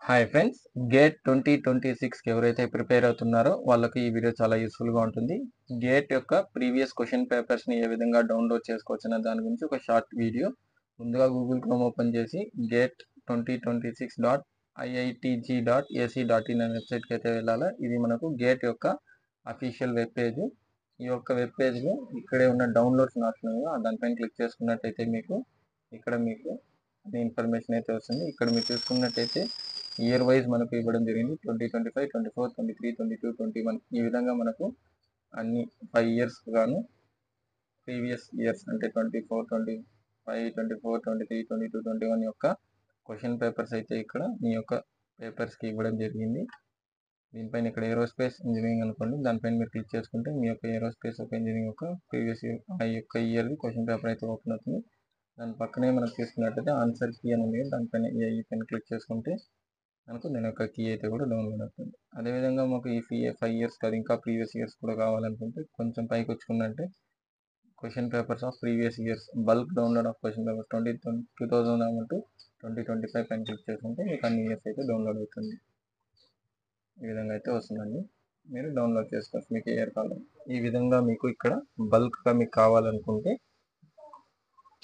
Hi friends, gate 2026కి ఎవరైతే prepare అవుతున్నారో వాళ్ళకి ఈ వీడియో చాలా యూస్ఫుల్గా ఉంటుంది. గేట్ యొక్క ప్రీవియస్ క్వశ్చన్ పేపర్స్ని ఏ విధంగా డౌన్లోడ్ చేసుకోవచ్చు అన్న దాని గురించి ఒక షార్ట్ వీడియో. ముందుగా గూగుల్ క్రోమ్ ఓపెన్ చేసి గేట్ 2026.iitg.ac.in అనే వెబ్సైట్కి అయితే వెళ్ళాలి. ఇది మనకు గేట్ యొక్క అఫీషియల్ వెబ్ పేజ్. ఈ యొక్క వెబ్ పేజ్లో ఇక్కడే ఉన్న డౌన్లోడ్స్ ఆప్షన్ దానిపైన క్లిక్ చేసుకున్నట్టయితే మీకు ఇన్ఫర్మేషన్ అయితే వస్తుంది. ఇక్కడ మీరు చూసుకున్నట్టయితే ఇయర్ వైజ్ మనకు ఇవ్వడం జరిగింది. 2025, 24, 23, 22, 21 ఈ విధంగా మనకు అన్ని 5 ఇయర్స్ గాను ప్రీవియస్ ఇయర్స్ అంటే 24, 25, 24, 23, 22, 21 యొక్క క్వశ్చన్ పేపర్స్ అయితే ఇక్కడ మీ యొక్క పేపర్స్కి ఇవ్వడం జరిగింది. దీనిపైన ఇక్కడ ఏరోస్పేస్ ఇంజనీరింగ్ అనుకోండి, దానిపైన మీరు క్లిక్ చేసుకుంటే మీ యొక్క ఏరోస్పేస్ ఒక ఇంజనీరింగ్ యొక్క ప్రీవియస్ ఇయర్ ఆ యొక్క ఇయర్ది క్వశ్చన్ పేపర్ అయితే ఓపెన్ అవుతుంది. దాని పక్కనే మనకు తీసుకున్నట్టయితే ఆన్సర్ కీ అని ఉంది, దానిపైన ఈ పైన క్లిక్ చేసుకుంటే మనకు దాని యొక్క కీ అయితే కూడా డౌన్లోడ్ అవుతుంది. అదేవిధంగా మాకు ఈ 5 ఇయర్స్ కాదు, ఇంకా ప్రీవియస్ ఇయర్స్ కూడా కావాలనుకుంటే కొంచెం పైకి వచ్చుకున్నట్టే question papers of previous years bulk download of question paper 2025 పైన క్లిక్ చేసుకుంటే మీకు అన్ని ఇయర్స్ అయితే డౌన్లోడ్ అవుతుంది. ఈ విధంగా అయితే వస్తుందండి, మీరు డౌన్లోడ్ చేసుకోవచ్చు మీకు ఏ ఇయర్ కావాలి. ఈ విధంగా మీకు ఇక్కడ బల్క్గా మీకు కావాలనుకుంటే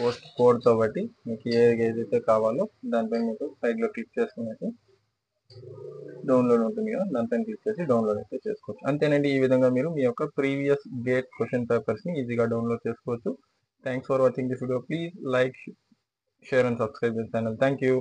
పోస్ట్ కోడ్తో బట్టి మీకు ఏదైతే కావాలో దానిపైన మీకు సైడ్లో క్లిక్ చేసుకున్నట్టు డౌన్లోడ్ ఉంటుంది కదా, దానిపైన క్లిక్ చేసి డౌన్లోడ్ అయితే చేసుకోవచ్చు. అంతేనండి, ఈ విధంగా మీరు మీ యొక్క ప్రీవియస్ గేట్ క్వశ్చన్ పేపర్స్ని ఈజీగా డౌన్లోడ్ చేసుకోవచ్చు. Thanks for watching this video. Please like, share and subscribe this channel. Thank you.